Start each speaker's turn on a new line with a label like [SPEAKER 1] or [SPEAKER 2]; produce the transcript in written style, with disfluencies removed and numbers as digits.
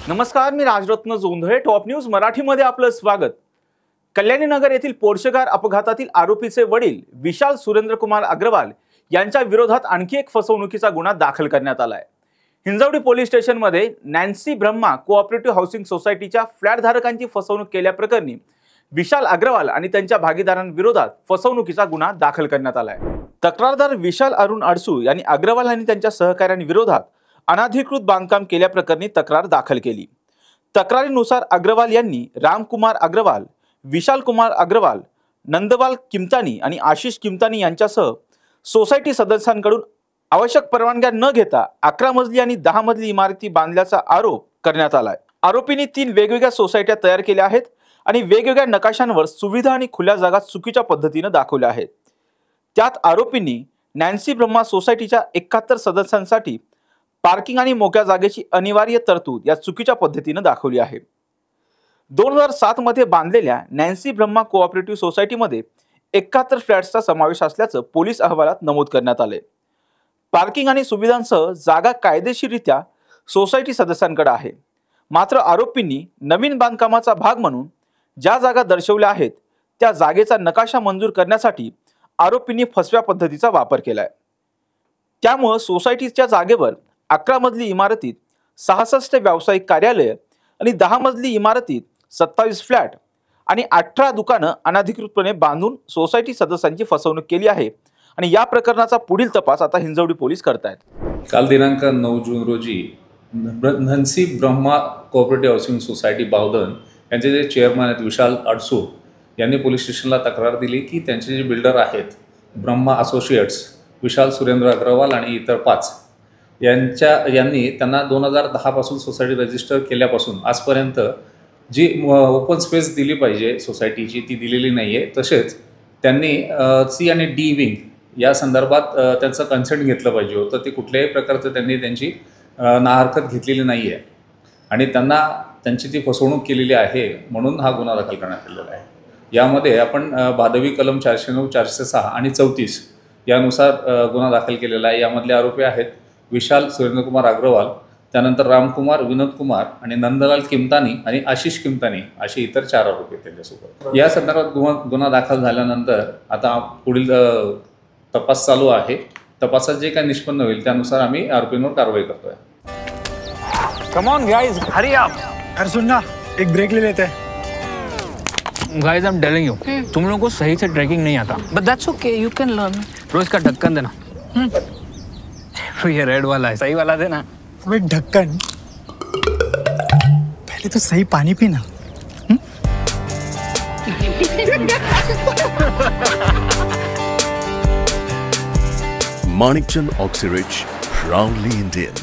[SPEAKER 1] नमस्कार, मी Rajratna Jondhale. Top news मराठीमध्ये आपलं स्वागत. कल्याणी नगर येथील पोर्शेगार अपघातातील आरोपीचे वडील विशाल सुरेंद्रकुमार अग्रवाल यांच्या विरोधात आणखी एक फसवणुकीचा गुन्हा दाखल करण्यात आला आहे. हिंजवडी पोलीस स्टेशनमध्ये नॅन्सी ब्रह्मा कोऑपरेटिव्ह हाऊसिंग सोसायटीच्या फ्लॅट धारकांची फसवणूक केल्याप्रकरणी विशाल अग्रवाल आणि त्यांच्या भागीदारांविरोधात फसवणुकीचा गुन्हा दाखल करण्यात आला आहे. तक्रारदार विशाल अरुण अडसू यांनी अग्रवाल आणि त्यांच्या सहकाऱ्यांविरोधात अनाधिकृत बांधकाम केल्याप्रकरणी तक्रार दाखल केली. तक्रारीनुसार अग्रवाल यांनी रामकुमार अग्रवाल, विशाल कुमार अग्रवाल, नंदबाल किमतानी आणि आशिष किमतानी यांच्यासह सोसायटी सदस्यांकडून आवश्यक परवानग्या न घेता 11 मजली आणि 10 मजली इमारती बांधल्याचा आरोप करण्यात आलाय. आरोपींनी 3 वेगवेगळ्या सोसायट्या तयार केल्या आहेत आणि वेगवेगळ्या नकाशांवर सुविधा आणि खुल्या जागा चुकीच्या पद्धतीने दाखवल्या आहेत. त्यात आरोपींनी नॅन्सी ब्रह्मा सोसायटीच्या 71 सदस्यांसाठी पार्किंग आणि मोकळ्या जागेची अनिवार्य तरतूद या चुकीच्या पद्धतीने दाखवली आहे. 2007 मध्ये बांधलेल्या नॅन्सी ब्रह्मा कोऑपरेटिव्ह सोसायटीमध्ये 71 फ्लॅट्सचा समावेश असल्याचं पोलीस अहवालात नमूद करण्यात आले. पार्किंग आणि सुविधांसह जागा कायदेशीररित्या सोसायटी सदस्यांकडे आहे. मात्र आरोपींनी नवीन बांधकामाचा भाग म्हणून ज्या जागा दर्शवल्या आहेत त्या जागेचा नकाशा मंजूर करण्यासाठी आरोपींनी फसव्या पद्धतीचा वापर केलाय. त्यामुळे सोसायटीच्या जागेवर 11 मजली इमारतीत 66 व्यावसायिक कार्यालय आणि 10 मजली इमारतीत 27 फ्लॅट आणि 18 दुकानं अनधिकृतपणे बांधून सोसायटी सदस्यांची फसवणूक केली आहे आणि या प्रकरणाचा पुढील तपास आता हिंजवडी पोलीस करतायत.
[SPEAKER 2] काल दिनांक 9 जून रोजी Nancy Brahma cooperative housing society Bavdhan यांचे जे चेअरमन आहेत विशाल अडसू यांनी पोलीस स्टेशनला तक्रार दिली की त्यांचे जे बिल्डर आहेत ब्रह्मा असोसिएट्स, विशाल सुरेंद्र अग्रवाल आणि इतर 5 यांनी त्यांना 2010 पासून सोसायटी रजिस्टर केल्यापासून आजपर्यंत जी ओपन स्पेस दिली पाहिजे सोसायटीची ती दिलेली नाही आहे. तसेच त्यांनी सी आणि डी विंग या संदर्भात त्यांचं कन्सेंट घेतलं पाहिजे होतं. ते कुठल्याही प्रकारचं त्यांनी त्यांची नाहरकत घेतलेली नाही आहे आणि त्यांची ती फसवणूक केलेली आहे म्हणून हा गुन्हा दाखल करण्यात आलेला आहे. यामध्ये आपण भादवी कलम 409, 406 आणि 34 यानुसार गुन्हा दाखल केलेला आहे. यामधले आरोपी आहेत विशाल सुरेंद्रकुमार अग्रवाल, त्यानंतर रामकुमार, विनोद कुमार आणि नंदलाल किमतानी आणि आशिष किमतानी असे इतर 4 आरोपी आहेत त्यांच्यासोबत. या संदर्भात गुन्हा दाखल झाल्यानंतर आता पुढील तपास चालू आहे. तपासात जे काही निष्पन्न होईल त्यानुसार आम्ही आरोपींवर कारवाई करतोय.
[SPEAKER 3] Come on guys, hurry up.
[SPEAKER 4] यार सुन ना, एक ब्रेक ले लेते हैं.
[SPEAKER 3] Guys I am telling you, तुम लोगों को सही से ट्रैकिंग नहीं आता.
[SPEAKER 5] But that's okay, you can learn.
[SPEAKER 3] रोज का ढक्कन देना. ये रेड वाला है, सही वाला देना.
[SPEAKER 4] अबे ढक्कन, पहले तो सही पानी पीना.
[SPEAKER 6] Manikchand Oxyrich, proudly Indian.